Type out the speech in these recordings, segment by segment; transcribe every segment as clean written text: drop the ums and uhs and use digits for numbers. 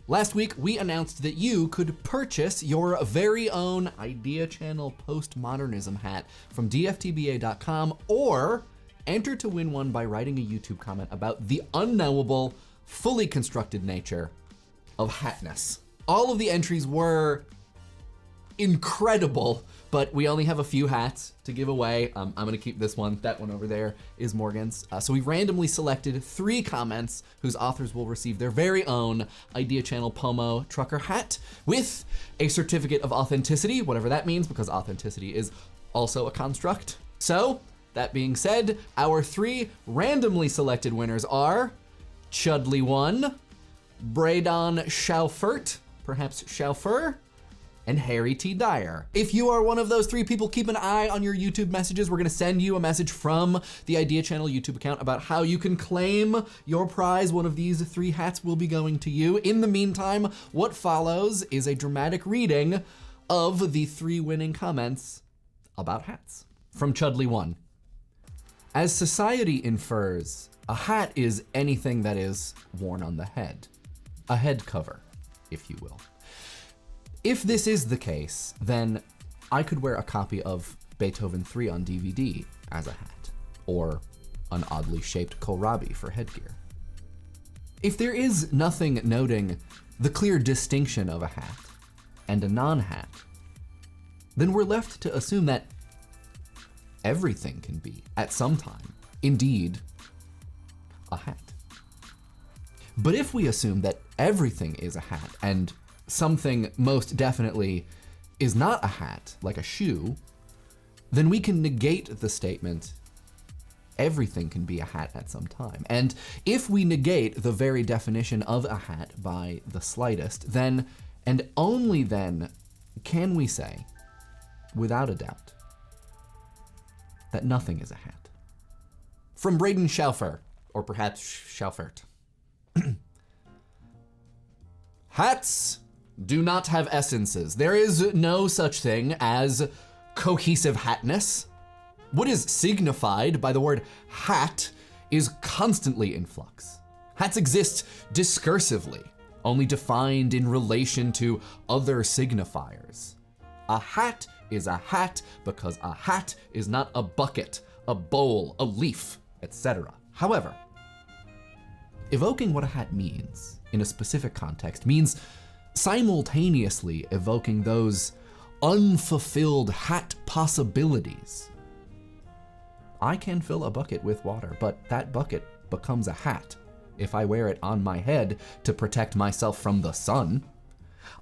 Last week, we announced that you could purchase your very own Idea Channel Postmodernism hat from dftba.com or enter to win one by writing a YouTube comment about the unknowable, fully constructed nature of hatness. All of the entries were incredible, but we only have a few hats to give away. I'm gonna keep this one. That one over there is Morgan's. So we randomly selected 3 comments whose authors will receive their very own Idea Channel POMO trucker hat with a certificate of authenticity, whatever that means, because authenticity is also a construct. So, that being said, our 3 randomly selected winners are Chudley1, Braidon Schaufert, perhaps Schaufert, and Harry T Dyer. If you are one of those 3 people, keep an eye on your YouTube messages. We're gonna send you a message from the Idea Channel YouTube account about how you can claim your prize. One of these 3 hats will be going to you. In the meantime, what follows is a dramatic reading of the 3 winning comments about hats. From Chudley1. As society infers, a hat is anything that is worn on the head. A head cover, if you will. If this is the case, then I could wear a copy of Beethoven 3 on DVD as a hat, or an oddly shaped kohlrabi for headgear. If there is nothing noting the clear distinction of a hat and a non-hat, then we're left to assume that everything can be, at some time, indeed, a hat. But if we assume that everything is a hat and something most definitely is not a hat, like a shoe, then we can negate the statement, everything can be a hat at some time. And if we negate the very definition of a hat by the slightest, then, and only then, can we say, without a doubt, that nothing is a hat. From Braidon Schaufert, or perhaps Schaufert. Hats do not have essences. There is no such thing as cohesive hatness. What is signified by the word hat is constantly in flux. Hats exist discursively, only defined in relation to other signifiers. A hat is a hat because a hat is not a bucket, a bowl, a leaf, etc. However, evoking what a hat means in a specific context means simultaneously evoking those unfulfilled hat possibilities. I can fill a bucket with water, but that bucket becomes a hat if I wear it on my head to protect myself from the sun.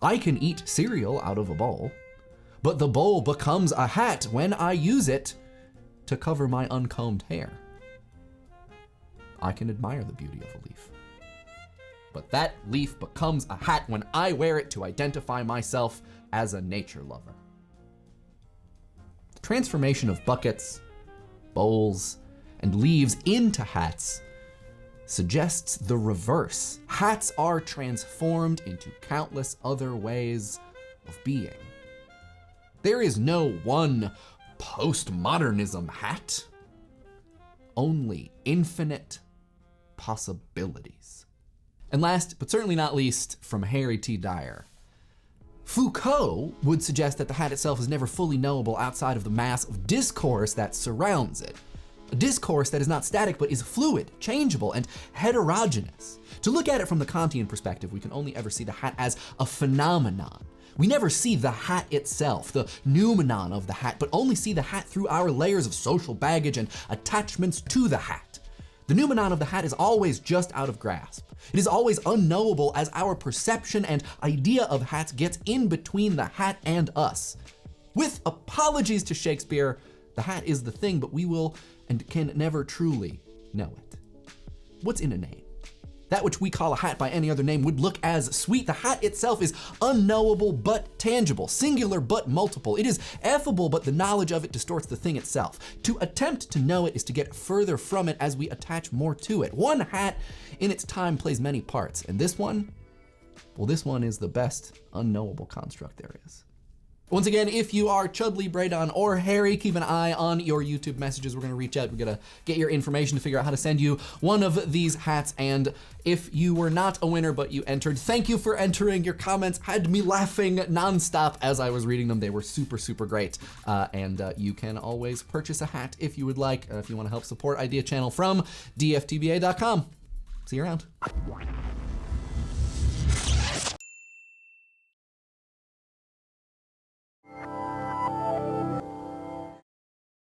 I can eat cereal out of a bowl, but the bowl becomes a hat when I use it to cover my uncombed hair. I can admire the beauty of a leaf, but that leaf becomes a hat when I wear it to identify myself as a nature lover. The transformation of buckets, bowls, and leaves into hats suggests the reverse. Hats are transformed into countless other ways of being. There is no one postmodernism hat, only infinite possibilities. And last, but certainly not least, from Harry T Dyer. Foucault would suggest that the hat itself is never fully knowable outside of the mass of discourse that surrounds it. A discourse that is not static but is fluid, changeable, and heterogeneous. To look at it from the Kantian perspective, we can only ever see the hat as a phenomenon. We never see the hat itself, the noumenon of the hat, but only see the hat through our layers of social baggage and attachments to the hat. The noumenon of the hat is always just out of grasp. It is always unknowable as our perception and idea of hats gets in between the hat and us. With apologies to Shakespeare, the hat is the thing, but we will and can never truly know it. What's in a name? That which we call a hat by any other name would look as sweet. The hat itself is unknowable but tangible, singular but multiple. It is effable, but the knowledge of it distorts the thing itself. To attempt to know it is to get further from it as we attach more to it. One hat in its time plays many parts, and this one, well, this one is the best unknowable construct there is. Once again, if you are Chudley, Braidon, or Harry, keep an eye on your YouTube messages. We're gonna reach out, we're gonna get your information to figure out how to send you one of these hats. And if you were not a winner but you entered, thank you for entering. Your comments had me laughing nonstop as I was reading them. They were super, super great. And you can always purchase a hat if you would like, if you wanna help support Idea Channel from dftba.com. See you around.